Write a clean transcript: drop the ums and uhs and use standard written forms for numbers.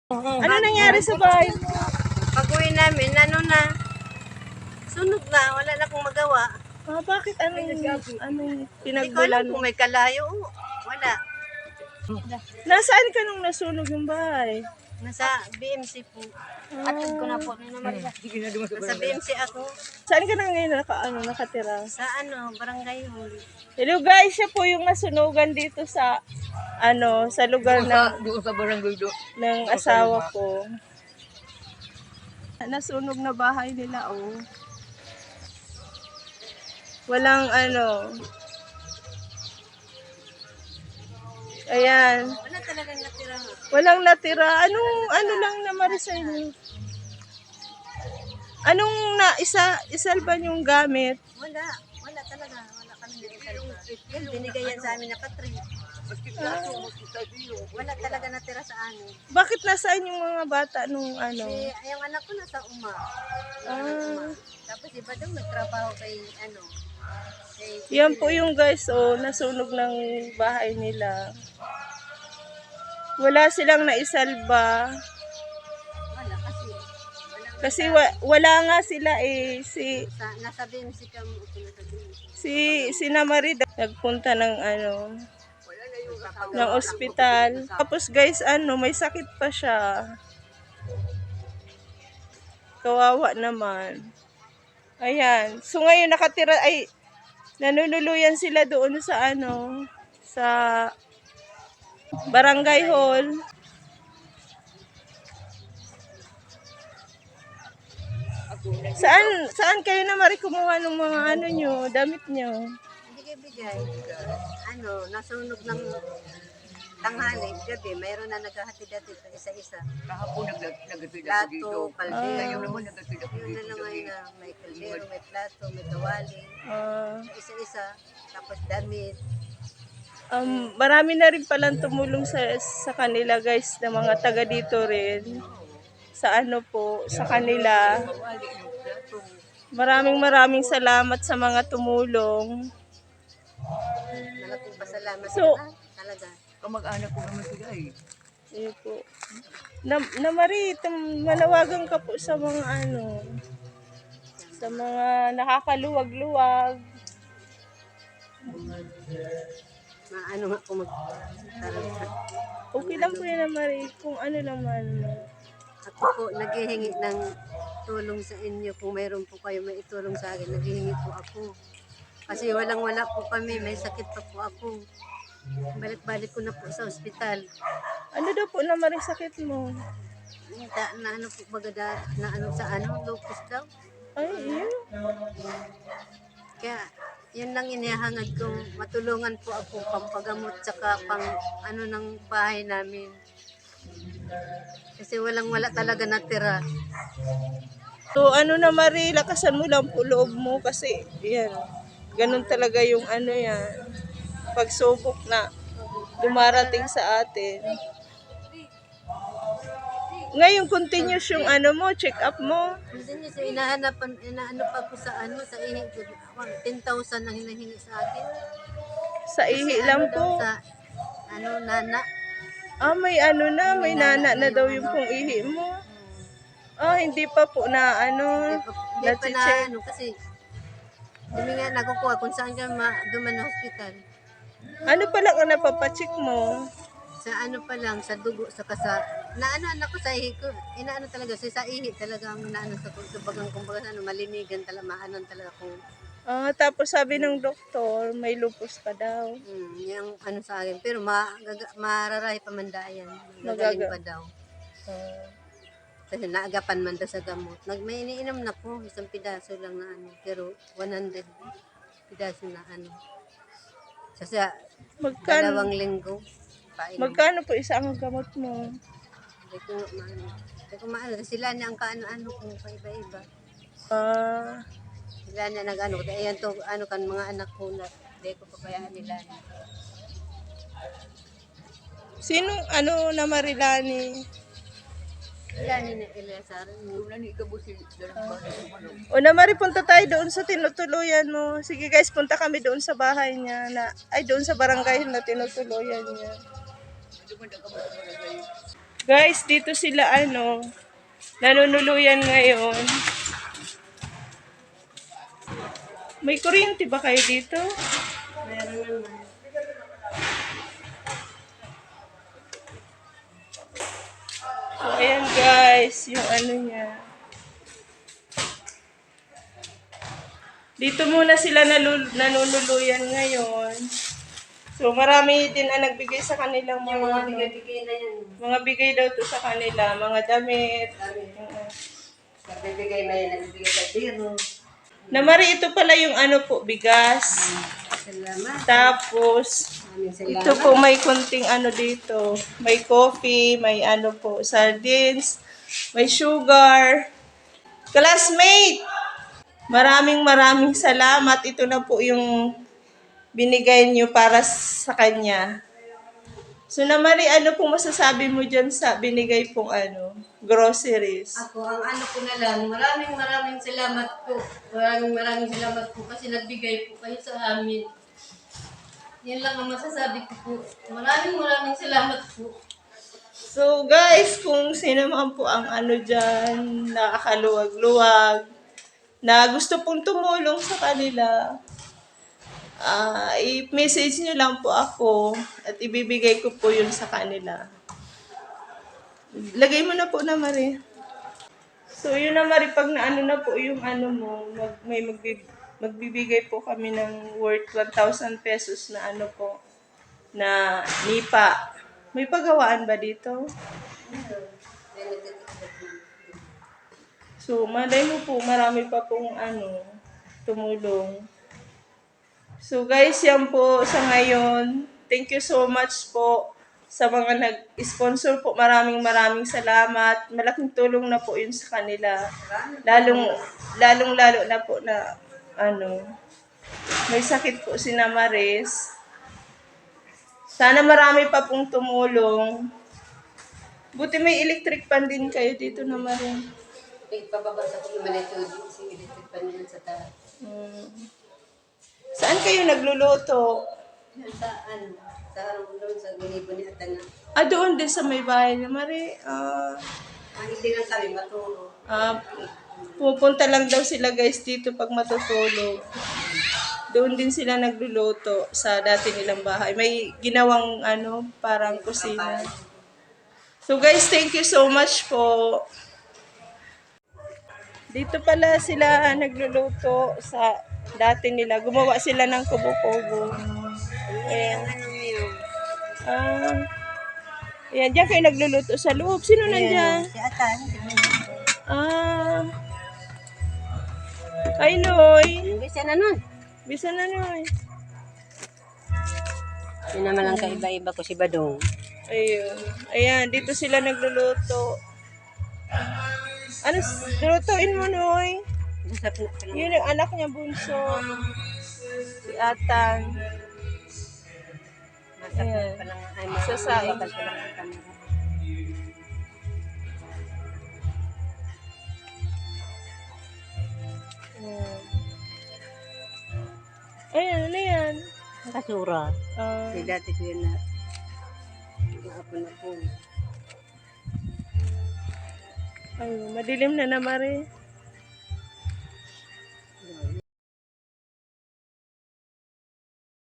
Ano nangyari sa bahay? Pag-uwi namin, sunog na, wala na akong magawa. Bakit? Anong Hindi ko alam pinagbulan mo? kung may kalayo. Wala. Nasaan ka nung nasunog yung bahay? Nasa BMC po. Atid ko na po. Nasa BMC ako. Saan ka na ngayon nakatira? Sa barangay hall. Hello guys, siya po yung nasunugan dito sa sa lugar Doon sa barangay do. ng asawa ko. Nasunog na bahay nila, oh. Walang Ayan. Wala talagang natira. Walang natira. Ano lang naman sa inyo? Anong isalba yung gamit? Wala. Wala talaga. Wala kami nagsalba. Yan, binigay yan sa amin na katri. Wala talaga natira sa amin. Bakit nasaan yung mga bata nung Yung anak ko nasa Uma. Tapos iba daw nagtrabaho kay Yan po yung guys, nasunog ng bahay nila. Wala silang naisalba. Wala Kasi wala nga sila nasa BMC kami pinatagin. si Namarid nagpunta ng ng ospital. Tapos guys, may sakit pa siya. Kawawa naman. Ayan. So ngayon nanunuluyan sila doon sa sa barangay hall. Saan kayo na kumuha ng mga damit nyo? Hindi kayo bigay. Nasunog ng tanghali, gabi, mayroon na naghahatid-hatid sa isa-isa. Kahapon naghatid ako Plato, dito. kaldero. Ngayon naman naghatid ako Yun na dito. lang ngayon na may kaldero, may plato, may kawali. Isa-isa. Tapos damit. Marami na rin palang tumulong sa kanila guys, na mga taga dito rin. Sa sa kanila. Maraming salamat sa mga tumulong. Malaking pasalamat So, talaga. Kamag-anak ko naman sila eh. Ayun po. Marie, manawagan ka po sa mga sa mga nakakaluwag-luwag. Nga po mag-taranta. Okay lang po yan, Marie, kung naman. Ako po, naghihingi ng tulong sa inyo. Kung mayroon po kayo may itulong sa akin, naghihingi po ako. Kasi walang-wala po kami, may sakit pa po ako. Balik-balik ko na po sa ospital. Ano daw po na Marie sakit mo? Lupus daw. Ay, yun. Kaya, yun lang inihangad ko, matulungan po ako pampagamot tsaka ng bahay namin. Kasi walang-wala talaga natira. So na Marie, lakasan mo lang po loob mo kasi yan. Ganun talaga yung yan. Pagsubok na dumarating sa atin. Ngayon continuous yung check up mo. Hindi niya inaano pa ko sa ihi ko. 10,000 ang hinahingi sa akin. Sa ihi lang po. Sa nana. May nana na daw yung pong ihi mo. Hindi pa po na Hindi pa na kasi hindi nga nakukuha kung saan ka duman na hospital. Ano pa lang ang napapacheck mo? Sa pa lang, sa dugo, sa anak ko sa ihi ko, talaga, sa ihi talaga ang sa kumbaga, malinigan talaga, maanan talaga kung. Tapos sabi ng doktor, may lupus ka daw. Yung sa akin, pero mararahi pa man dayan, magagaling pa daw. Kasi naagapan man daw sa gamot. May iniinom na ko, isang pidaso lang na pero 100 pidaso na Kasi 2 linggo. Magkano po isang gamot mo? Hindi ko maano. Sila niya ang kaano-ano kung paiba-iba. Sila niya nag-ano. Ayan to, kan mga anak ko na hindi ko pabayaan nila. Sinong na Marilani? Sila niya na Eleazar. O na Marie, punta tayo doon sa tinutuluyan mo. Sige guys, punta kami doon sa bahay niya. Doon sa barangay na tinutuluyan niya. Guys, dito sila nanunuluyan ngayon. May kuryente ba kayo dito? Meron naman. So, ayan guys, yung niya. Dito muna sila nanunuluyan ngayon. So, marami din ang nagbigay sa kanilang Yung mga, mga bigay-bigay na yan. mga bigay daw to sa kanila, mga damit. Bibigay na yan, nagbibigay sa biro. Na Mari, ito pala yung po, bigas. Salamat. Tapos, Maraming salamat. ito po may kunting dito. May coffee, may po, sardines, may sugar. Classmate! Maraming salamat. Ito na po yung binigay niyo para sa kanya. So na Mari, ano pong masasabi mo dyan sa binigay pong groceries? Ako, ang ano ko na lang, maraming salamat po. Maraming salamat po kasi nagbigay po kayo sa amin. Yan lang ang masasabi ko po. Maraming salamat po. So guys, kung sino man po ang dyan, nakakaluwag-luwag, na gusto pong tumulong sa kanila, i-message nyo lang po ako at ibibigay ko po yun sa kanila. Lagay mo na po na Mari. So yun na Mari, pag na po yung mo, magbibigay po kami ng worth 1,000 pesos na po, na nipa. May pagawaan ba dito? So, malay mo po, marami pa pong tumulong. So guys, yan po sa ngayon. Thank you so much po sa mga nag-sponsor po. Maraming salamat. Malaking tulong na po yun sa kanila. Lalong na po na may sakit po si Maris. Sana marami pa pong tumulong. Buti may electric pan din kayo dito na Maris. Pababa sa kung naman ito, si electric pan yan sa taas. Saan kayo nagluluto? Sa harong doon, sa gunibo ni Atana. Doon din sa may bahay ni Mari. Hindi lang kami matulog. Pupunta lang daw sila guys dito pag matutulog. Doon din sila nagluluto sa dati nilang bahay. May ginawang parang kusina. So guys, thank you so much po. Dito pala sila nagluluto sa dati nila. Gumawa sila ng kubo-kubo. Ayan. Ayan, dyan kayo nagluluto sa loob. Sino nandyan? Si Atan. Ay, Noy. Bisa na nun. Bisa na, Noy. Yun naman lang kaiba-iba ko si Badong. Ayun. Ayan, dito sila nagluluto. Lutuin mo, Noy? Yun ang anak niya bunso. Si Atan. Ayan. Sasain. Ayan, ano yan? Kasura. Ah, Di dati ko yun na. Ako na po. ayun, madilim na Mari.